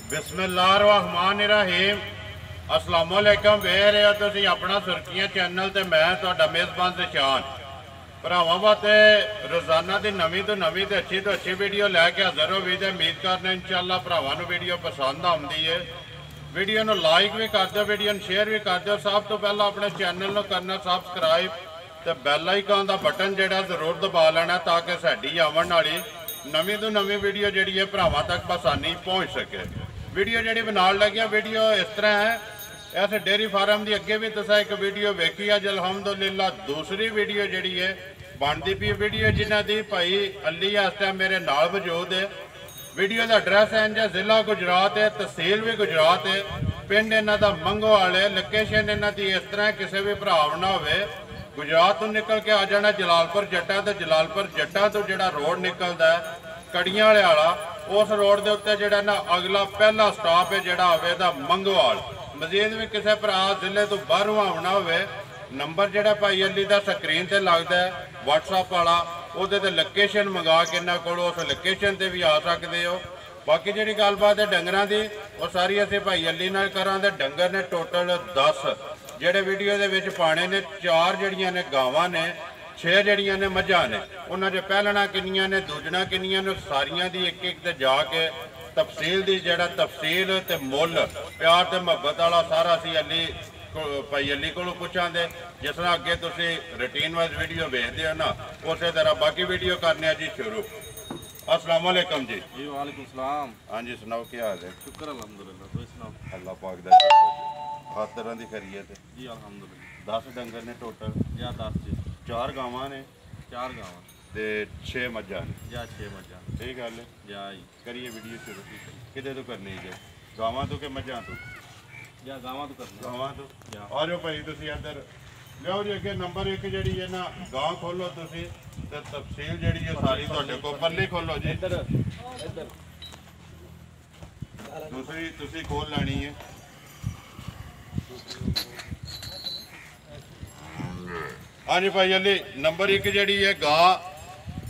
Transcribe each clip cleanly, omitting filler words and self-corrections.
बिस्मिल्लाहिर्रहमानिर्रहीम अस्सलामुअलैकुम वेख रहे हो तुसीं अपना सुर्खियां चैनल ते मैं तुहाडा मेज़बान ज़शान भरावां वास्ते रोज़ाना की नवीं तो अच्छी वीडियो लैके हाज़र हो भी उम्मीद करने इंशाअल्लाह भरावां नूं वीडियो पसंद आउंदी है। वीडियो नूं लाइक भी कर दो, वीडियो नूं शेयर भी कर दो। सब तो पहला अपने चैनल नूं करना सबसक्राइब ते बैल आइकन का बटन जिहड़ा जरूर दबा लेना ताकि साडी आवन वाली नवीं तो नवीं वीडियो जिहड़ी है भरावां तक आसानी पहुँच सके। वीडियो जी बनाने लगे वीडियो इस तरह है, इस डेयरी फार्म की अगे भी तुसा एक वीडियो वेखी अज अलहमदुलिल्लाह दूसरी वीडियो जी है बनती पी वीडियो जिन्हों की भाई अली इस टाइम मेरे नाल मौजूद है। वीडियो का एड्रैस है इंजा जिला गुजरात है, तहसील भी गुजरात है, पिंड इन्हों का मंगोवाल है। लोकेशन इन्हों की इस तरह किसी भी भराव ना हो गुजरात तो निकल के आ जाना जलालपुर जट्टा, तो जलालपुर जट्टा तो जो रोड निकलता है कड़ियां वाला उस रोड के उत्ते जो ना अगला पहला स्टॉप है जोड़ा होगा मंगोवाल। मजीद भी किसी भरा जिले तो बाहरों आना हो नंबर जोड़ा भाई अली का स्क्रीन पर लगता है व्हाट्सअप वाला, वो लोकेशन मंगा के इन्हों को उस लोकेशन पर भी आ सकते हो। बाकी जी गलबात है डंगर की वो सारी असी भाई अली नाल करा। डंगर ने टोटल 10 जोड़े वीडियो के पाने ने, 4 जड़ियाँ ने गावां ने, 6 जड़ियाँ ने मझां ने। उन्होंने पहलना किनियां ने दूजना किनियां ने सारियां दी एक एक ते जाके तफसील दी जड़ा तफसील ते मुल प्यार ते मुहब्बत वाला सारा असी अली भाई अली को पुछांगे। जिस तरह अगे तुसी रूटीन वाइज वीडियो भेजते हो ना उस तरह बाकी वीडियो करने जी शुरू। अस्सलाम वालेकुम जी। जी वालेकुम सलाम। हाँ जी सुनाओ क्या हाल है? शुक्र अल्हम्दुलिल्लाह, तुम सुनाओ? अल्लाह पाक दा शुक्र। हर तरह की खैरियत है जी अल्हम्दुलिल्लाह। 10 डंगर ने टोटल या 10 जी, 4 गावां ने 4 गावां ते 6 मझां ने। या 6 मझां। सही गल है। या जी करिए वीडियो शुरू किते तो करनी है गावां तो कि मझां तो? या गावां तो करना गावां तो या। आ जाओ भाई तुसी इधर लियाओ जी अगे नंबर 1 जी है ना गांव खोलो तुसी ते तफसील जी है सारी तुहाडे को पल्ली खोलो जी। इधर इधर दूसरी तुसी खोल लैनी है। हाँ जी भाई अली नंबर 1 जी है गां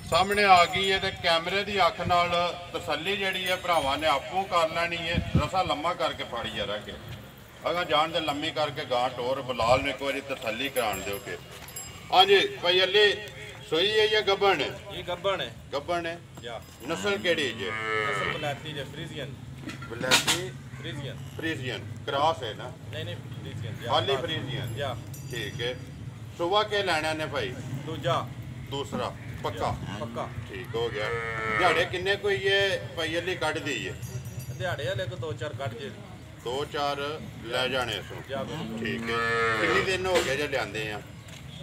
सामने आ गई है, तो कैमरे की अख नाल तसली जी है भरावां ने आपू कर लैनी है। रसा लम्मा करके फाड़ी जा रहा के अगर जान दे लम्मी करके गां टोर बलाल ने एक बार तसली करा दो के। हाँ जी भाई अली सोई है या गब्बन है? ये गब्बन है। गब्बन है या नस्ल केड़ी है? नस्ल बलाती है फ्रीजियन। बलाती फ्रीजियन फ्रीजियन क्रॉस है ना? नहीं फ्रीजियन खाली फ्रीजियन या। ठीक है। सुबह के लेना ने भाई? दूजा दूसरा पक्का पक्का ठीक हो गया। दिहाड़े किन्ने कोई ये भाई अली कट दी है? दिहाड़े वाले को 2-4 कट जे 2-4 ले जाने सो। या बिल्कुल। ठीक है। कितने दिन हो गए जो लियाते हैं?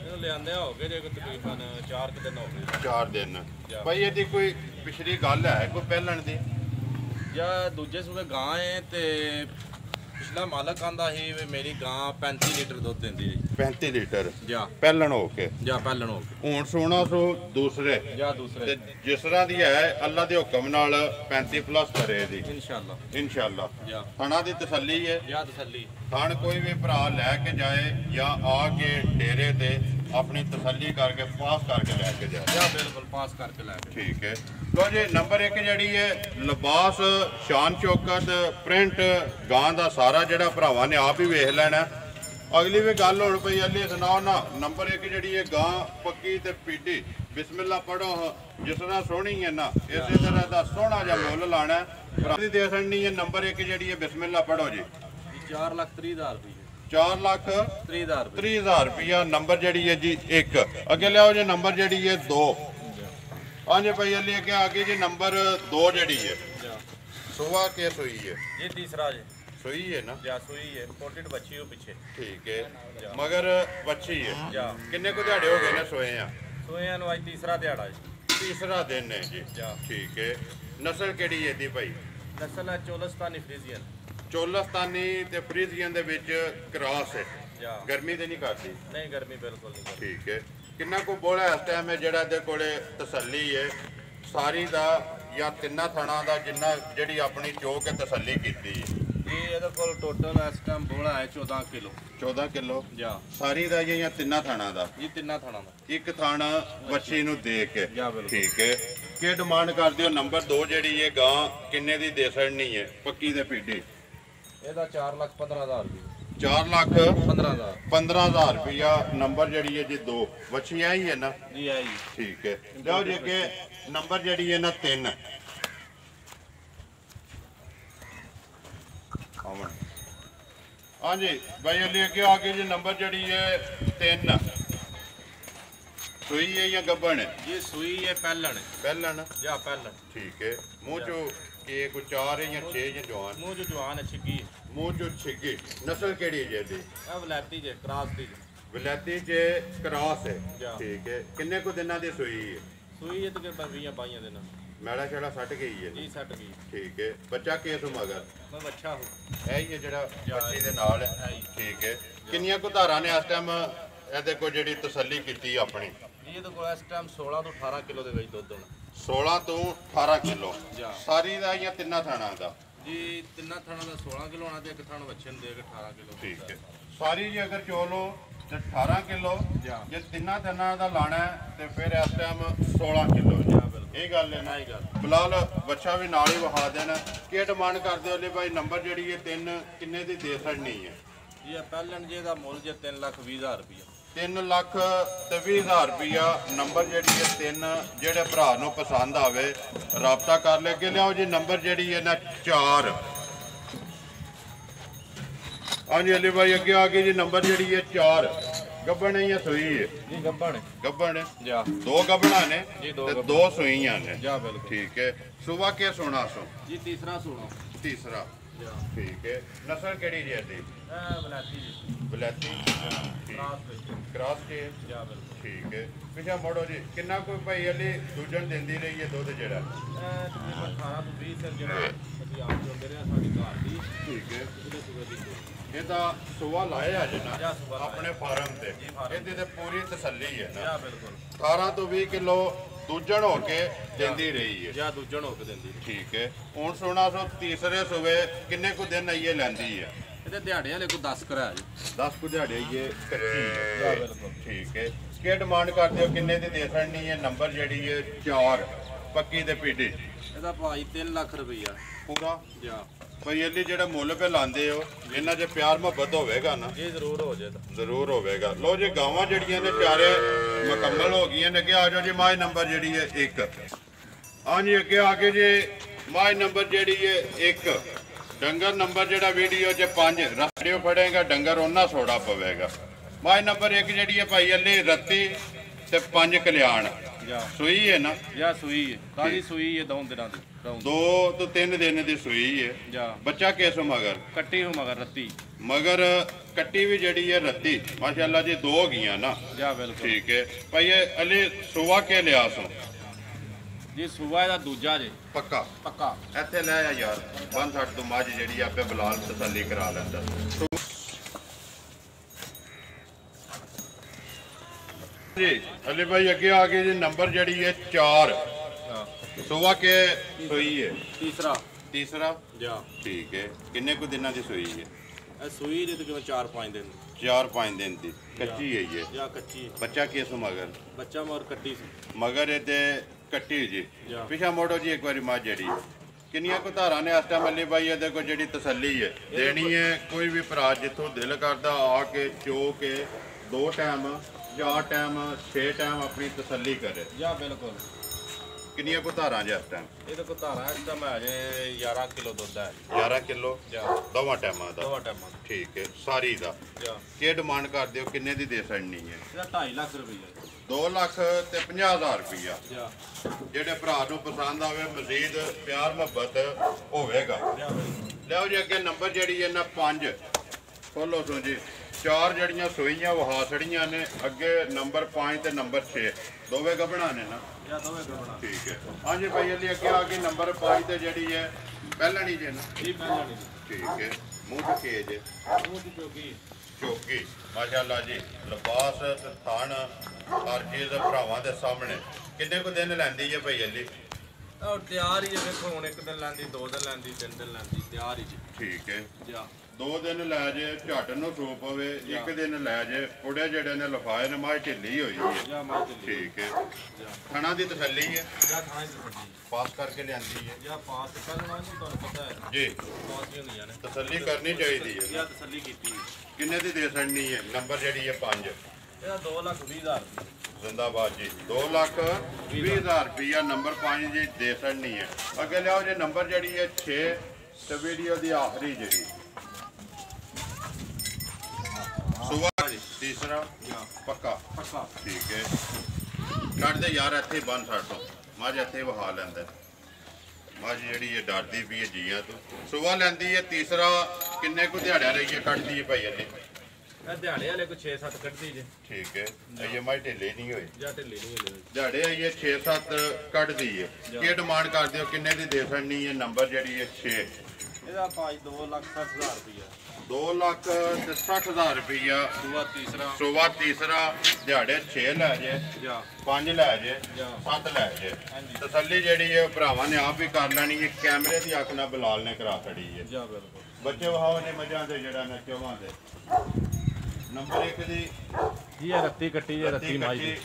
ਇਹਨੂੰ ਲਿਆਂਦੇ ਹੋ ਗਏ ਜੇ ਤਕਰੀਬਨ 4 ਦਿਨ ਹੋ ਗਏ। 4 दिन भाई ਇਹਦੀ ਕੋਈ ਪਿਛਲੀ ਗੱਲ ਹੈ ਕੋਈ ਪਹਿਲਣ ਦੀ? ਜਾਂ ਦੂਜੇ ਸੂਬੇ ਗਾਂ ਹੈ ਤੇ ਪਿਛਲਾ ਮਾਲਕ ਆਂਦਾ ਸੀ ਵੀ ਮੇਰੀ ਗਾਂ 35 ਲੀਟਰ ਦੁੱਧ ਦਿੰਦੀ ਜੀ। 35 ਲੀਟਰ ਜਾਂ ਪਹਿਲਣ ਹੋ ਕੇ ਜਾਂ ਪਹਿਲਣ ਹੋ ਗਏ ਹੁਣ ਸੋਣਾ ਸੋ ਦੂਸਰੇ ਜਾਂ ਦੂਸਰੇ ਤੇ ਜਿਸ ਤਰ੍ਹਾਂ ਦੀ ਹੈ ਅੱਲਾ ਦੇ ਹੁਕਮ ਨਾਲ 35 ਪਲੱਸ ਕਰੇ ਦੀ ਇਨਸ਼ਾਅੱਲਾ। ਇਨਸ਼ਾਅੱਲਾ। ਜਾਂ ਥਣਾ ਦੀ ਤਸੱਲੀ ਹੈ ਜਾਂ ਤਸੱਲੀ ਥਣ ਕੋਈ ਵੀ ਭਰਾ ਲੈ ਕੇ ਜਾਏ ਜਾਂ ਆ ਕੇ ਡੇਰੇ ਤੇ अपनी तसली करके पास करके लैके जाए। ਜਾਂ ਬਿਲਕੁਲ ਪਾਸ ਕਰਕੇ ਲੈ ਕੇ। ठीक है। लो जी नंबर 1 जी है लिबास शान चौकत प्रिंट गां का सारा जोड़ा भरावां ने आप ही वेख लेना। अगली भी गल हो पई अली सुनाओ ना। नंबर 1 जी है गां पक्की ते पीटी बिस्मिल्ला पढ़ो जिस तरह सोहनी है ना इस तरह का सोहना जा मुल लाना है दे छड़नी है। नंबर 1 जी है बिस्मिल्ला पढ़ो जी। 4,30,000 रुपये 4,30,000 रुपया नंबर जी है जी 1। अगे लियाओ जी नंबर जी है 2। हाँ जी भाई अली अगे आ गई जी नंबर 2 जी है सुबह के सोई है? ये तीसरा जी सोई है ना? या सुई है पोटेड बच्ची हो पीछे। ठीक है मगर बच्ची है। या किन्ने को दिहाड़े हो गए ने सोए हैं? सोए नु आज तीसरा दिहाड़ा जी। तीसरा दिन है जी। या ठीक है। नस्ल केड़ी है दी भाई? नस्ल है चोलस्तानी फ्रीजियन। चोलस्तानी ते फ्रीजियन दे विच क्रॉस है। या गर्मी ते नहीं करती? नहीं गर्मी बिल्कुल नहीं करती। ठीक है। किन्ना को बोला इस टाइम है जेड़ा दे कोले तसल्ली है सारी दा या तिन्ना थणा दा जिन्ना जेड़ी अपनी चो के तसल्ली कीती है? ये ਇਹਦੇ ਕੋਲ ਟੋਟਲ ਇਸ ਟਾਈਮ ਬੋਲਾ ਹੈ 14 ਕਿਲੋ। 14 किलो ਜਾਂ सारी दा या तिन्ना थाना दा? ਇਹ ਤਿੰਨਾਂ ਥਾਣਾ ਦਾ। एक थाना बच्ची नू दे के। या बिल्कुल। ठीक है। ਕੀ ਡਿਮਾਂਡ ਕਰਦੇ ਹੋ? ਨੰਬਰ 2 ਜਿਹੜੀ ਇਹ ਗਾਂ ਕਿੰਨੇ ਦੀ ਦੇ ਸੜਨੀ ਹੈ ਪੱਕੀ ਤੇ ਪੀਡੀ? ਇਹਦਾ 4,15,000 ਰੁਪਏ। 4,15,000 ਰੁਪਇਆ ਨੰਬਰ ਜਿਹੜੀ ਹੈ ਜੀ 2 ਵੱਛੀਆਂ ਹੀ ਹੈ ਨਾ ਜੀ ਹੈ ਜੀ। ਠੀਕ ਹੈ। ਲਓ ਜੀ ਅੱਗੇ ਨੰਬਰ ਜਿਹੜੀ ਹੈ ਨਾ 3 हाँ जी भाई लेके आगे जी नंबर जड़ी है 3 सुई है या गब्बन है? ये सुई है पहलन पहलन या पहलन। ठीक है। मुंह चो के कोई 4 है या 6 या जवान? मुंह जो जवान है छिगी। मुंह चो छिगी। नस्ल केड़ी है जी? वलैती जे क्रॉस दी। वलैती जे क्रॉस है। जा। ठीक है। किन्ने को दिना दी सुई है? सुई है तकरीबन 20-22 दिन। मैला छेड़ा सट गई है जी सट गई। ठीक है। बच्चा किस मगर? मैं बच्चा हूं है ही है जड़ा बच्ची दे नाल है। ठीक है। किन्नियां को धारां ने इस टाइम ਇਹਦੇ ਕੋ ਜਿਹੜੀ ਤਸੱਲੀ ਕੀਤੀ ਆਪਣੀ? ਜੀ ਇਹ ਤਾਂ ਕੋਲ ਇਸ ਟਾਈਮ 16 ਤੋਂ 18 ਕਿਲੋ ਦੇ ਵਿੱਚ ਦੁੱਧ ਹੋਣਾ। 16 ਤੋਂ 18 ਕਿਲੋ ਜਾ। ਸਾਰੀ ਦਾ ਜਾਂ ਤਿੰਨਾਂ ਥਾਣਾ ਦਾ? ਜੀ ਤਿੰਨਾਂ ਥਾਣਾ ਦਾ 16 ਕਿਲੋ ਹੋਣਾ ਤੇ ਇੱਕ ਥਾਣ ਬੱਚੇ ਨੂੰ ਦੇ ਕੇ 18 ਕਿਲੋ। ਠੀਕ ਹੈ। ਸਾਰੀ ਜੀ ਅਗਰ ਚੋਲੋ ਤੇ 18 ਕਿਲੋ ਜਾ। ਜੇ ਤਿੰਨਾਂ ਥਾਣਾ ਦਾ ਲਾਣਾ ਹੈ ਤੇ ਫਿਰ ਇਸ ਟਾਈਮ 16 ਕਿਲੋ ਜਾ ਬਿਲਕੁਲ। ਇਹ ਗੱਲ ਹੈ ਨਾ? ਇਹ ਗੱਲ। ਫਿਲਹਾਲ ਬੱਚਾ ਵੀ ਨਾਲ ਹੀ ਵਹਾ ਦੇਣਾ। ਕੀ ਡਿਮਾਂਡ ਕਰਦੇ ਹੋ ਲੈ ਭਾਈ? ਨੰਬਰ ਜਿਹੜੀ ਹੈ 3 ਕਿੰਨੇ ਦੀ ਦੇ ਛੜਨੀ ਹੈ? ਜੀ ਇਹ ਪਹਿਲਣ ਜੇ ਦਾ ਮੁੱਲ ਜੇ 3,20,000 ਰੁਪਏ। 3,20,000 ਰੁਪਇਆ ਨੰਬਰ ਜਿਹੜੀ ਹੈ 3 ਜਿਹੜੇ ਭਰਾ ਨੂੰ ਪਸੰਦ ਆਵੇ ਰਾਬਤਾ ਕਰ ਲੈ ਕੇ ਲਿਆਓ ਜੀ। ਨੰਬਰ ਜਿਹੜੀ ਹੈ ਨਾ 4 ਹਾਂਜੀ ਅਲੀ ਭਾਈ ਅੱਗੇ ਆ ਗਏ ਜੀ। ਨੰਬਰ ਜਿਹੜੀ ਹੈ 4 ਗੱਬਣ ਹੈ ਜਾਂ ਸੂਈ ਹੈ? ਜੀ ਗੱਬਣ ਗੱਬਣ ਹੈ। ਜਾ। 2 ਗੱਬਣਾ ਨੇ ਜੀ, ਤੇ ਦੋ 2 ਸੂਈਆਂ ਨੇ। ਜਾ ਬਿਲकुल। ਠੀਕ ਹੈ। ਸੁਬਾ ਕੇ ਸੋਣਾ ਸੋ? ਜੀ ਤੀਸਰਾ ਸੋਣਾ। ਤੀਸਰਾ। ਜਾ। ਠੀਕ ਹੈ। ਨਸਲ ਕਿਹੜੀ ਜੀ ਇਹਦੀ? ਇਹ ਵਲੈਤੀ ਜੀ। ਬਲੈਤੀ ਕ੍ਰਾਸ ਵਿੱਚ। ਕ੍ਰਾਸ ਕੇ? ਜਾ ਬਿਲकुल। ਠੀਕ ਹੈ। ਪਿਛਾ ਮੋੜੋ ਜੀ। ਕਿੰਨਾ ਕੋਈ ਭਾਈ ਅਲੀ ਦੂਜਣ ਦਿੰਦੀ ਰਹੀ ਹੈ ਦੁੱਧ ਜਿਹੜਾ? ਇਹ ਤਕਰੀਬਨ 18 ਤੋਂ 20 ਸਿਰ ਜਿਹੜਾ ਅਸੀਂ ਆਪ ਚੋਂਦੇ ਰਹੇ ਸਾਡੀ ਘਰ ਦੀ। ਠੀਕ ਹੈ। ਉਹਦੇ ਸੂਬੇ ਦੀ ਚੋਂ। ਇਹ ਤਾਂ ਸੁਬਾ ਲਾਇਆ ਅੱਜ ਨਾ ਜਾਂ ਸੁਬਾ ਲਾਇਆ। ਆਪਣੇ ਫਾਰਮ ਤੇ। ਜੀ, ਫਾਰਮ ਇਹਦੀ ਤੇ ਪੂਰੀ ਤਸੱਲੀ ਹੈ ਨਾ? ਜਾ ਬਿਲकुल। 18 ਤੋਂ 20 ਕਿਲੋ ਦੂਜਣ ਹੋ ਕੇ ਦਿੰਦੀ ਰਹੀ ਹੈ। ਜਾਂ ਦੂਜਣ ਹੋ ਕੇ ਦਿੰਦੀ। ਠੀਕ ਹੈ। ਹੁਣ ਸੋਣਾ ਸੋ ਤੀਸਰੇ ਸੂਬੇ ਕਿੰਨੇ ਕੁ ਦਿਨ ਆਈਏ ਲੈਂਦੀ ਹੈ? ਇਹਦੇ ਦਿਹਾੜੇ ਵਾਲੇ ਕੋ 10 ਕਰਾਇਆ ਜੀ। 10 ਕੁ ਦਿਹਾੜੇ ਇਹ ਕੱਚੀ ਜਾ ਹੈ। ਬਿਲकुल। ਠੀਕ ਹੈ। ਕੀ ਡਿਮਾਂਡ ਕਰਦੇ ਹੋ? ਕਿੰਨੇ ਦੀ ਦੇ ਛੜਨੀ ਹੈ? ਨੰਬਰ ਜਿਹੜੀ ਹੈ 4 ਪੱਕੀ ਤੇ ਪੀਡੀ? ਇਹਦਾ ਭਾਈ 3 ਲੱਖ ਰੁਪਈਆ ਪੂਰਾ। ਜਾ। ਭਾਈ ਇਹਦੀ ਜਿਹੜਾ ਮੁੱਲ ਪੇ ਲਾਉਂਦੇ ਹੋ ਇਹਨਾਂ 'ਚ ਪਿਆਰ ਮੁਹੱਬਤ ਹੋਵੇਗਾ ਨਾ? ਇਹ ਜ਼ਰੂਰ ਹੋ ਜਾਏ ਤਾਂ। ਜ਼ਰੂਰ ਹੋਵੇਗਾ। ਲੋ ਜੀ ਗਾਵਾਂ ਜਿਹੜੀਆਂ ਨੇ ਪਿਆਰੇ ਮੁਕੰਮਲ ਹੋ ਗਈਆਂ ਨੇ। ਅੱਗੇ ਆ ਜਾਓ ਜੀ। ਮਾਝ ਨੰਬਰ ਜਿਹੜੀ ਹੈ 1 ਹਾਂਜੀ ਅੱਗੇ ਆ ਕੇ ਜੀ ਮਾਝ ਨੰਬਰ ਜਿਹੜੀ ਹੈ 1 ਡੰਗਰ ਨੰਬਰ ਜਿਹੜਾ ਵੀਡੀਓ 'ਚ 5 ਰਸੜਿਓ ਫੜੇਗਾ ਡੰਗਰ ਉਹਨਾਂ ਸੋੜਾ ਪਵੇਗਾ। ਮਾਝ ਨੰਬਰ 1 ਜਿਹੜੀ ਹੈ ਭਾਈ ਅੱਲੇ ਰੱਤੀ ਤੇ 5 ਕਲਿਆਣ। ਜਾ। ਸੂਈ ਹੈ ਨਾ? ਜਾਂ ਸੂਈ ਹੈ ਕਾਹਦੀ ਸੂਈ ਹੈ? 2 ਦਿਨਾਂ ਦੀ। 2 ਤੋਂ 3 ਦਿਨ ਦੀ ਸੂਈ ਹੈ। ਜਾ। ਬੱਚਾ ਕਿਸ ਮਗਰ? ਕੱਟੀ ਹੋ ਮਗਰ ਰੱਤੀ। ਮਗਰ ਕੱਟੀ ਵੀ ਜਿਹੜੀ ਹੈ ਰੱਤੀ ਮਾਸ਼ਾਅੱਲਾ ਜੀ 2 ਹੋ ਗਈਆਂ ਨਾ? ਜਾ ਬਿਲकुल। ਠੀਕ ਹੈ ਭਾਈ ਇਹ ਅਲੀ ਸੁਬਾ ਕੇ ਲਿਆ ਸੋ? ਜੀ ਸੂਬਾ ਇਹਦਾ ਦੂਜਾ ਜੇ ਪੱਕਾ। ਪੱਕਾ। ਇੱਥੇ ਲੈ ਆ ਯਾਰ 160 ਤੋਂ ਮੱਝ ਜਿਹੜੀ ਆਪੇ ਬਲਾਲ ਤਸੱਲੀ ਕਰਾ ਲੈਂਦਾ। ਜੀ ਅਲੀ ਭਾਈ ਅੱਗੇ ਆ ਗਏ ਜੀ। ਨੰਬਰ ਜਿਹੜੀ ਹੈ 4 ਹਾਂ। ਸੁਬਾ ਕੇ ਸੂਈ ਹੈ? ਤੀਸਰਾ। ਤੀਸਰਾ। ਜਾ। ਠੀਕ ਹੈ। ਕਿੰਨੇ ਕੁ ਦਿਨਾਂ ਦੀ ਸੂਈ ਹੈ? ਇਹ ਸੂਈ ਦੇ ਤਕਰੀਬਨ 4-5 ਦਿਨ। 4-5 ਦਿਨ ਦੀ ਕੱਚੀ ਹੈ ਇਹ? ਜਾਂ ਕੱਚੀ। ਬੱਚਾ ਕਿਸ ਮਗਰ? ਬੱਚਾ ਮਗਰ ਕੱਟੀ ਸੀ। ਮਗਰ ਇਹਦੇ ਕੱਟੀ ਜੀ। ਜਾ। ਪਿਛਾ ਮੋੜੋ ਜੀ ਇੱਕ ਵਾਰੀ ਮੱਝ ਜਿਹੜੀ ਕਿੰਨੀਆਂ ਕੁ ਧਾਰਾਂ ਨੇ ਇਸ ਟਾਈਮ ਅਲੀ ਬਾਈ ਇਹਦੇ ਕੋਲ ਜਿਹੜੀ ਤਸੱਲੀ ਹੈ ਦੇਣੀ ਹੈ? ਕੋਈ ਵੀ ਭਰਾ ਜਿੱਥੋਂ ਦਿਲ ਕਰਦਾ ਆ ਕੇ ਚੋ ਕੇ 2 ਟਾਈਮ 4 ਟਾਈਮ 6 ਟਾਈਮ ਆਪਣੀ ਤਸੱਲੀ ਕਰੇ। ਜਾਂ ਬਿਲकुल। ਕਿੰਨੀਆਂ ਕੁ ਧਾਰਾਂ ਜੇ ਇਸ ਟਾਈਮ? ਇਹਦੇ ਕੋ ਧਾਰਾ ਇਸ ਟਾਈਮ ਹੈ ਜੇ 11 ਕਿਲੋ ਦੁੱਧ ਹੈ। 11 ਕਿਲੋ ਜਾ। ਦੋਵਾਂ ਟਾਈਮਾਂ ਦਾ? ਦੋਵਾਂ ਟਾਈਮਾਂ। ਠੀਕ ਹੈ। ਸਾਰੀ ਦਾ ਜਾ। ਕੀ ਡਿਮਾਂਡ ਕਰਦੇ ਹੋ? ਕਿੰਨੇ ਦੀ ਦੇ ਛੜਨੀ ਹੈ? ਇਹਦਾ 2.5 ਲੱਖ ਰੁਪਈਆ। 2,50,000 ਰੁਪਈਆ। ਜਾ। ਜਿਹੜੇ ਭਰਾ ਨੂੰ ਪਸੰਦ ਆਵੇ ਮਜ਼ੀਦ ਪਿਆਰ ਮੁਹੱਬਤ ਹੋਵੇਗਾ। ਜਾ ਬਿਲकुल। ਲਿਆਓ ਜੀ ਅੱਗੇ ਨੰਬਰ ਜਿਹੜੀ ਹੈ ਨਾ 5 ਖੋਲੋ ਸੋ ਜੀ। 4 ਜਿਹੜੀਆਂ ਸੋਈਆਂ ਵਹਾ ਛੜੀਆਂ ਨੇ। ਅੱਗੇ ਨੰਬਰ 5 ਤੇ ਨੰਬਰ 6 ਦੋਵੇਂ ਗੱਭਣਾ ਨੇ ਨਾ? ਜਾਂ ਦੋਵੇਂ ਗੱਭਣਾ। ਠੀਕ ਹੈ। ਹਾਂਜੀ ਭਾਈ ਅਲੀ ਅੱਗੇ ਆ ਗਈ ਨੰਬਰ 5 ਤੇ ਜਿਹੜੀ ਹੈ ਪਹਿਲਾਂ ਨਹੀਂ ਜੇ ਨਾ? ਜੀ ਪਹਿਲਾਂ ਨਹੀਂ। ਠੀਕ ਹੈ। ਮੂੰਹ ਤੇ ਜੇ ਮੂੰਹ ਦੀ ਚੋਗੀ। ਚੌਕੀ ਮਾਸ਼ਾਅੱਲਾ ਜੀ ਲਿਬਾਸ ਤੇ ਥਣ ਹਰ ਚੀਜ਼ ਭਰਾਵਾਂ ਦੇ ਸਾਹਮਣੇ। ਕਿੰਨੇ ਕੁ ਦਿਨ ਲੈਂਦੀ ਹੈ ਭਾਈ ਅਲੀ? ਤਿਆਰ ਹੀ ਹੈ, ਵੇਖੋ ਹੁਣ ਇੱਕ ਦਿਨ ਲੈਂਦੀ, 2 ਦਿਨ ਲੈਂਦੀ, 3 ਦਿਨ ਲੈਂਦੀ, ਤਿਆਰ ਹੀ ਜੀ। ਠੀਕ ਹੈ, ਜਾ 2 ਦਿਨ ਲੈ ਜੇ ਝੱਟ ਨੂੰ ਸੂਪ ਪਵੇ, 1 ਦਿਨ ਲੈ ਜੇ ਪੁੜੇ ਜਿਹੜੇ ਨੇ ਲਫਾਏ ਨੇ ਮਾਝ ਢਿੱਲੀ ਹੋਈ ਹੈ। ਜਾ ਮਾਰ ਚੱਲੀ ਠੀਕ ਹੈ, ਜਾ ਖਾਣਾ ਦੀ ਤਸੱਲੀ ਹੈ, ਜਾ ਖਾਣਾ ਦੀ ਸਬਜ਼ੀ ਪਾਸ ਕਰਕੇ ਲਿਆਂਦੀ ਹੈ ਜਾਂ ਪਾਸ ਕਰਨਾ ਨਹੀਂ, ਤੁਹਾਨੂੰ ਪਤਾ ਹੈ ਜੀ। ਪਾਸ ਹੀ ਹੁੰਦੀਆਂ ਨੇ। ਤਸੱਲੀ ਕਰਨੀ ਚਾਹੀਦੀ ਹੈ। ਜਾਂ ਤਸੱਲੀ ਕੀਤੀ ਕਿੰਨੇ ਦੀ ਦੇ ਸਕਣੀ ਹੈ? ਨੰਬਰ ਜਿਹੜੀ ਹੈ 5। ਇਹਦਾ 2,20,000 ਜ਼ਿੰਦਾਬਾਦ ਜੀ। 2,20,000 ਰੁਪਇਆ ਨੰਬਰ 5 ਜੀ ਦੇ ਸਕਣੀ ਹੈ। ਅੱਗੇ ਲਿਆਓ ਜੇ ਨੰਬਰ ਜਿਹੜੀ ਹੈ 6 ਤੇ ਵੀਡੀਓ ਦੀ ਆਖਰੀ ਜਿਹੜੀ ਸੁਬਾ ਤੀਸਰਾ ਪੱਕਾ ਪੱਕਾ। ਠੀਕ ਹੈ, ਕੱਢ ਦੇ ਯਾਰ ਇੱਥੇ ਬੰਨ ਛੱਡ ਤੋਂ ਮੱਝ ਇੱਥੇ ਵਹਾ ਲੈਂਦਾ। ਮੱਝ ਜਿਹੜੀ ਇਹ ਡਰਦੀ ਵੀ ਹੈ ਜੀਆਂ ਤੋਂ। ਸੁਬਾ ਲੈਂਦੀ ਹੈ ਤੀਸਰਾ, ਕਿੰਨੇ ਕੁ ਦਿਹਾੜਿਆਂ ਲਈ ਕੱਢਦੀ ਹੈ ਭਾਈ ਅੱਲੇ? ਇਹ ਦਿਹਾੜੇ ਵਾਲੇ ਕੋ 6-7 ਕੱਢਦੀ ਜੇ। ਠੀਕ ਹੈ, ਇਹ ਮੱਝ ਢਿੱਲੇ ਨਹੀਂ ਹੋਈ, ਜਾਂ ਢਿੱਲੀ ਨਹੀਂ ਹੋਈ। ਦਿਹਾੜੇ ਆਈਏ 6-7 ਕੱਢਦੀ ਹੈ। ਕੀ ਡਿਮਾਂਡ ਕਰਦੇ ਹੋ, ਕਿੰਨੇ ਦੀ ਦੇ ਸਕਣੀ ਹੈ? ਨੰਬਰ ਜਿਹੜੀ ਹੈ 6। ਇਹਦਾ ਭਾਈ 2,60,000 ਰੁਪਇਆ। 2,60,000 ਰੁਪਇਆ ਸੁਬਾ ਤੀਸਰਾ। ਸੁਬਾ ਤੀਸਰਾ, ਦਿਹਾੜੇ 6 ਲੈ ਜੇ, ਜਾ 5 ਲੈ ਜੇ, 7 ਲੈ ਜੇ। ਤਸੱਲੀ ਜਿਹੜੀ ਹੈ ਭਰਾਵਾਂ ਨੇ ਆਪ ਵੀ ਕਰ ਲੈਣੀ ਹੈ। ਕੈਮਰੇ ਦੀ ਅੱਖ ਨਾਲ ਬਲਾਲ ਨੇ ਕਰਾ ਛੜੀ ਹੈ। ਜਾ ਬਿਲਕੁਲ ਬੱਚੇ ਵਹਾਓ ਨੇ ਮੱਝਾਂ ਦੇ ਜਿਹੜਾ ਨਾ ਚੋਵਾਂ ਦੇ। ਨੰਬਰ 1 ਦੀ ਇਹ ਰੱਤੀ ਕੱਟੀ ਜੇ, ਰੱਤੀ ਮਾਈ ਦੀ।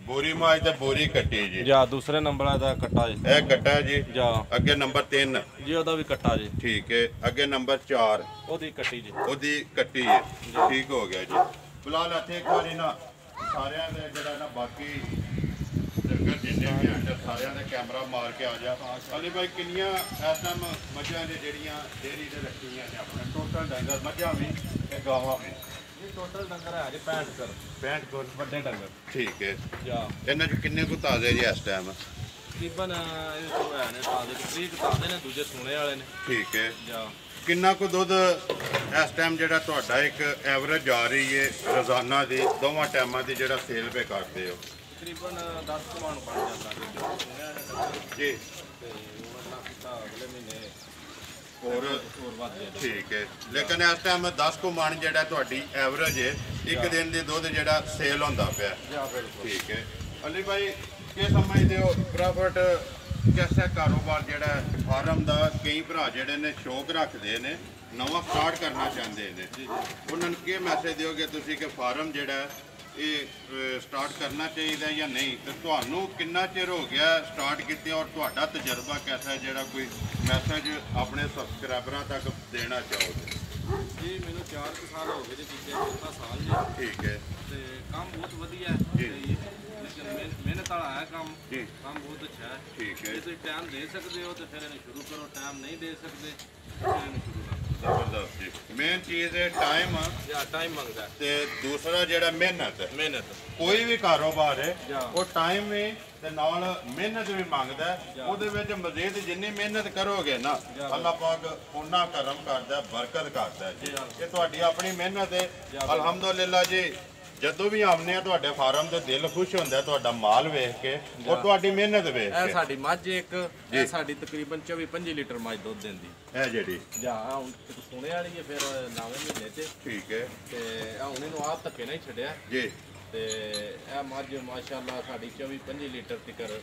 ਬੋਰੀ ਮਾਝ ਤੇ ਬੋਰੀ ਕੱਟੀ ਜੀ। ਜਾ ਦੂਸਰੇ ਨੰਬਰ ਦਾ ਕੱਟਾ ਜੀ। ਇਹ ਕੱਟਾ ਜੀ। ਜਾ ਅੱਗੇ ਨੰਬਰ 3 ਜੀ, ਉਹਦਾ ਵੀ ਕੱਟਾ ਜੀ। ਠੀਕ ਹੈ, ਅੱਗੇ ਨੰਬਰ 4 ਉਹਦੀ ਕੱਟੀ ਜੀ। ਉਹਦੀ ਕੱਟੀ ਹੈ। ਠੀਕ ਹੋ ਗਿਆ ਜੀ। ਬਲਾਲ ਇੱਥੇ ਇੱਕ ਵਾਰੀ ਨਾ ਸਾਰਿਆਂ ਦੇ ਜਿਹੜਾ ਨਾ ਬਾਕੀ ਡੰਗਰ ਜਿੰਨੇ ਵੀ ਹਨ ਸਾਰਿਆਂ ਦੇ ਕੈਮਰਾ ਮਾਰ ਕੇ ਆ ਜਾ। ਅਲੀ ਭਾਈ ਕਿੰਨੀਆਂ ਇਸ ਟਾਈਮ ਮੱਝਾਂ ਨੇ ਜਿਹੜੀਆਂ ਡੇਅਰੀ ਤੇ ਰੱਖੀਆਂ ਨੇ ਆਪਣੇ? ਟੋਟਲ ਡੰਗਰ ਮੱਝਾਂ ਵੀ ਤੇ ਗਾਵਾਂ ਵੀ? ਇਹ ਟੋਟਲ ਡੰਗਰ ਹੈ ਜੀ 65 ਕਰ। 65 ਕੋਲ ਵੱਡੇ ਡੰਗਰ। ਠੀਕ ਹੈ। ਜਾ ਇਹਨਾਂ 'ਚ ਕਿੰਨੇ ਕੁ ਤਾਜ਼ੇ ਜੀ ਇਸ ਟਾਈਮ? ਤਕਰੀਬਨ ਇਹ ਤੋਂ ਹੈ ਨੇ ਤਾਜ਼ੇ, ਤਕਰੀਬ ਤਾਜ਼ੇ ਨੇ, ਦੂਜੇ ਸੋਨੇ ਵਾਲੇ ਨੇ। ਠੀਕ ਹੈ। ਜਾ ਕਿੰਨਾ ਕੁ ਦੁੱਧ ਇਸ ਟਾਈਮ ਜਿਹੜਾ ਤੁਹਾਡਾ ਇੱਕ ਐਵਰੇਜ ਜਾ ਰਹੀ ਹੈ ਰੋਜ਼ਾਨਾ ਦੀ, ਦੋਵਾਂ ਟਾਈਮਾਂ ਦੀ ਜਿਹੜਾ ਸੇਲ ਪੇ ਕਰਦੇ ਹੋ? ਤਕਰੀਬਨ 10 ਕਮਾਣ ਬਣ ਜਾਂਦਾ ਜੀ। ਜੋ ਸੋਨੇ ਵਾਲੇ ਡੰਗਰ ਜੀ। ਤੇ ਉਹ ਨਾ ਕੀਤਾ ਅਗਲੇ ਮਹੀਨੇ ਹੋਰ ਵੱਧ ਦੇ ਦੋ। ਠੀਕ ਹੈ, ਲੇਕਿਨ ਇਸ ਟਾਈਮ 10 ਕੁ ਮਣ ਜਿਹੜਾ ਤੁਹਾਡੀ ਐਵਰੇਜ ਹੈ ਇੱਕ ਦਿਨ ਦੇ ਦੁੱਧ ਜਿਹੜਾ ਸੇਲ ਹੁੰਦਾ ਪਿਆ? ਜਾ ਬਿਲਕੁਲ। ਠੀਕ ਹੈ। ਅਲੀ ਭਾਈ ਕੀ ਸਮਝਦੇ ਹੋ ਪ੍ਰੋਫਿਟ ਕਿਹੜਾ ਕਾਰੋਬਾਰ ਜਿਹੜਾ ਹੈ ਫਾਰਮ ਦਾ? ਕਈ ਭਰਾ ਜਿਹੜੇ ਨੇ ਸ਼ੌਕ ਰੱਖਦੇ ਨੇ, ਨਵਾਂ ਸਟਾਰਟ ਕਰਨਾ ਚਾਹੁੰਦੇ ਨੇ, ਉਹਨਾਂ ਨੂੰ ਕੀ ਮੈਸੇਜ ਦਿਓਗੇ ਤੁਸੀਂ ਕਿ ਫਾਰਮ ਜਿਹੜਾ ਹੈ ਇਹ ਸਟਾਰਟ ਕਰਨਾ ਚਾਹੀਦਾ ਜਾਂ ਨਹੀਂ? ਤੇ ਤੁਹਾਨੂੰ ਕਿੰਨਾ ਚਿਰ ਹੋ ਗਿਆ ਸਟਾਰਟ ਕੀਤੇ ਔਰ ਤੁਹਾਡਾ ਤਜਰਬਾ ਕਿਹਦਾ ਹੈ, ਜਿਹੜਾ ਕੋਈ ਮੈਸੇਜ ਆਪਣੇ ਸਬਸਕ੍ਰਾਈਬਰਾਂ ਤੱਕ ਦੇਣਾ ਚਾਹੋਗੇ? ਜੀ ਮੈਨੂੰ 4 ਸਾਲ ਹੋ ਗਏ ਜੀ, ਕੀਤੇ 4 ਸਾਲ ਜੀ। ਠੀਕ ਹੈ ਤੇ ਕੰਮ ਬਹੁਤ ਵਧੀਆ ਹੈ ਜੀ। ਲੇਕਿਨ ਮਿਹਨਤ ਵਾਲਾ ਹੈ ਕੰਮ। ਜੀ। ਕੰਮ ਬਹੁਤ ਅੱਛਾ ਹੈ। ਠੀਕ ਹੈ, ਜੇ ਤੁਸੀਂ ਟਾਈਮ ਦੇ ਸਕਦੇ ਹੋ ਤਾਂ ਫਿਰ ਇਹਨੂੰ ਸ਼ੁਰੂ ਕਰੋ, ਟਾਈਮ ਨਹੀਂ ਦੇ ਸਕਦੇ ਫਿਰ ਇਹਨੂੰ ਸ਼ੁਰੂ ਨਾ ਕਰੋ। ਜ਼ਬਰਦਸਤ ਜੀ। ਮੇਨ ਚੀਜ਼ ਹੈ ਟਾਈਮ ਜਾਂ ਟਾਈਮ ਮੰਗਦਾ ਹੈ। ਤੇ ਦੂਸਰਾ ਜਿਹੜਾ ਮਿਹਨਤ ਹੈ। ਮਿਹਨਤ ਕੋਈ ਵੀ ਕਾਰੋਬਾਰ ਹੈ ਜਾਂ ਉਹ ਟਾਈਮ ਵੀ ਤੇ ਨਾਲ ਮਿਹਨਤ ਵੀ ਮੰਗਦਾ ਹੈ। ਉਹਦੇ ਵਿੱਚ ਮਜ਼ੀਦ ਜਿੰਨੀ ਮਿਹਨਤ ਕਰੋਗੇ ਨਾ, ਅੱਲਾਹ ਪਾਕ ਉਹਨਾਂ ਕਰਮ ਕਰਦਾ, ਬਰਕਤ ਕਰਦਾ ਜੀ। ਇਹ ਤੁਹਾਡੀ ਆਪਣੀ ਮਿਹਨਤ ਹੈ। ਅਲਹਮਦੁਲਿਲਾ ਜੀ, ਜਦੋਂ ਵੀ ਆਉਂਦੇ ਆ ਤੁਹਾਡੇ ਫਾਰਮ ਤੇ ਦਿਲ ਖੁਸ਼ ਹੁੰਦਾ ਤੁਹਾਡਾ ਮਾਲ ਵੇਖ ਕੇ ਔਰ ਤੁਹਾਡੀ ਮਿਹਨਤ ਵੇਖ ਇਹ ਕੇ। ਸਾਡੀ ਮੱਝ ਇੱਕ, ਇਹ ਸਾਡੀ ਤਕਰੀਬਨ 24-25 ਲੀਟਰ ਮੱਝ ਦੁੱਧ ਦਿੰਦੀ। ਇਹ ਜਿਹੜੀ ਜਾਂ ਹੁਣ ਸੋਨੇ ਵਾਲੀ ਹੈ, ਫਿਰ ਨਵੇਂ ਮਹੀਨੇ 'ਚ। ਠੀਕ ਹੈ ਤੇ ਹੁਣ ਇਹਨੂੰ ਆਪ ਧੱਕੇ ਨਾਲ ਹੀ ਛੱਡਿਆ ਜੀ। ਤੇ ਇਹ ਮੱਝ ਮਾਸ਼ਾਅੱਲਾ ਸਾਡੀ 24-25 ਲੀਟਰ ਤੱਕ।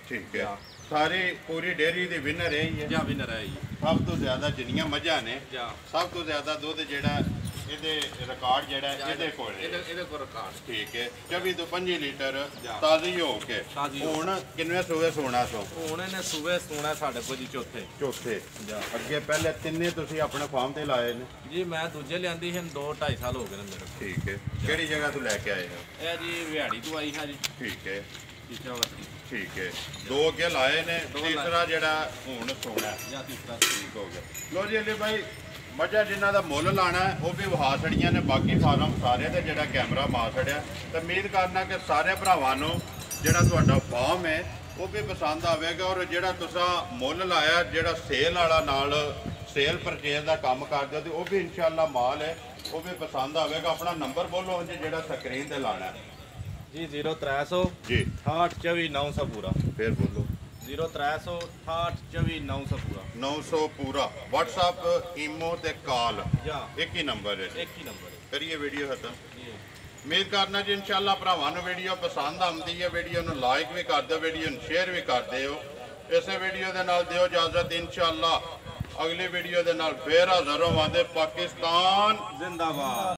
ਠੀਕ ਹੈ, ਸਾਰੀ ਪੂਰੀ ਡੇਅਰੀ ਦੀ ਵਿਨਰ ਹੈ ਹੀ ਹੈ। ਜਾਂ ਵਿਨਰ ਹੈ ਜੀ। ਸਭ ਤੋਂ ਜ਼ਿਆਦਾ ਜਿੰਨੀਆਂ ਮੱਝਾਂ ਨੇ, ਜਾਂ ਸਭ ਤੋਂ ਜ਼ਿਆਦਾ ਦੁੱਧ ਜਿਹੜਾ ਇਹਦੇ ਰਿਕਾਰਡ ਜਿਹੜਾ ਇਹਦੇ ਕੋਲ ਹੈ। ਇਹਦੇ ਕੋਲ ਰਿਕਾਰਡ। ਠੀਕ ਹੈ, 24 ਤੋਂ 25 ਲੀਟਰ ਜਾਂ। ਤਾਜ਼ੀ ਹੋ ਕੇ। ਤਾਜ਼ੀ ਹੋ ਹੁਣ ਕਿੰਨੇ ਸੂਏ ਸੋਣਾ ਸੋ? ਹੁਣ ਇਹਨੇ ਸੂਬੇ ਸੋਣਾ ਸਾਡੇ ਕੋਲ ਜੀ ਚੌਥੇ। ਚੌਥੇ। ਜਾਂ। ਅੱਗੇ ਪਹਿਲੇ ਤਿੰਨੇ ਤੁਸੀਂ ਆਪਣੇ ਫਾਰਮ ਤੇ ਲਾਏ ਨੇ? ਜੀ ਮੈਂ ਦੂਜੇ ਲਿਆਂਦੀ ਸੀ, 2-2.5 ਸਾਲ ਹੋ ਗਏ ਨੇ ਮੇਰੇ। ਠੀਕ ਹੈ, ਕਿਹੜੀ ਜਗ੍ਹਾ ਤੋਂ ਲੈ ਕੇ ਆਏ ਹੋ? ਇਹ ਜੀ ਵਿਹਾੜੀ ਤੋਂ ਆਈ ਹੈ ਜੀ। ਠੀਕ ਹੈ ਚੀਚਾਵਤੀ। ਠੀਕ ਹੈ, 2 ਅੱਗੇ ਲਾਏ ਨੇ, ਤੀਸਰਾ ਜਿਹੜਾ ਹੁਣ ਸੋਣਾ। ਜਾਂ ਤੀਸਰਾ। ਠੀਕ ਹੋ ਗਿਆ। ਲੋ ਜੀ ਅਲੀ ਭਾਈ, ਮੱਝਾਂ ਜਿਨ੍ਹਾਂ ਦਾ ਮੁੱਲ ਲਾਣਾ ਉਹ ਵੀ ਵਹਾ ਛੜੀਆਂ ਨੇ, ਬਾਕੀ ਫਾਰਮ ਸਾਰੇ ਤੇ ਜਿਹੜਾ ਕੈਮਰਾ ਮਾਰ ਛੜਿਆ। ਤੇ ਉਮੀਦ ਕਰਨਾ ਕਿ ਸਾਰੇ ਭਰਾਵਾਂ ਨੂੰ ਜਿਹੜਾ ਤੁਹਾਡਾ ਫਾਰਮ ਹੈ ਉਹ ਵੀ ਪਸੰਦ ਆਵੇਗਾ। ਔਰ ਜਿਹੜਾ ਤੁਸੀਂ ਮੁੱਲ ਲਾਇਆ, ਜਿਹੜਾ ਸੇਲ ਵਾਲਾ ਨਾਲ ਸੇਲ ਪਰਚੇਜ਼ ਦਾ ਕੰਮ ਕਰਦੇ ਹੋ, ਤੇ ਉਹ ਵੀ ਇਨਸ਼ਾਅੱਲਾ ਮਾਲ ਹੈ ਉਹ ਵੀ ਪਸੰਦ ਆਵੇਗਾ। ਆਪਣਾ ਨੰਬਰ ਬੋਲੋ ਜੀ ਜਿਹੜਾ ਸਕਰੀਨ ਤੇ ਲਾਣਾ ਜੀ। 0300 ਜੀ 68 24 900 ਪੂਰਾ। ਫਿਰ ਬੋਲੋ। 0300 68 24 900 ਪੂਰਾ। 900 ਪੂਰਾ। WhatsApp ਈਮੋ ਤੇ ਕਾਲ ਜਾਂ ਇੱਕ ਹੀ ਨੰਬਰ ਹੈ। ਇੱਕ ਹੀ ਨੰਬਰ ਹੈ ਕਰੀਏ ਵੀਡੀਓ ਖਤਮ। ਜੀ। ਉਮੀਦ ਕਰਨਾ ਜੀ ਇਨਸ਼ਾਅੱਲਾ ਭਰਾਵਾਂ ਨੂੰ ਵੀਡੀਓ ਪਸੰਦ ਆਉਂਦੀ ਹੈ। ਵੀਡੀਓ ਨੂੰ ਲਾਈਕ ਵੀ ਕਰ ਦਿਓ, ਵੀਡੀਓ ਨੂੰ ਸ਼ੇਅਰ ਵੀ ਕਰ ਦਿਓ। ਇਸੇ ਵੀਡੀਓ ਦੇ ਨਾਲ ਦਿਓ ਇਜਾਜ਼ਤ। ਇਨਸ਼ਾਅੱਲਾ ਅਗਲੀ ਵੀਡੀਓ ਦੇ ਨਾਲ ਫੇਰ ਹਾਜ਼ਰ ਹੋਵਾਂਗੇ। ਪਾਕਿਸਤਾਨ ਜ਼ਿੰਦਾਬਾਦ।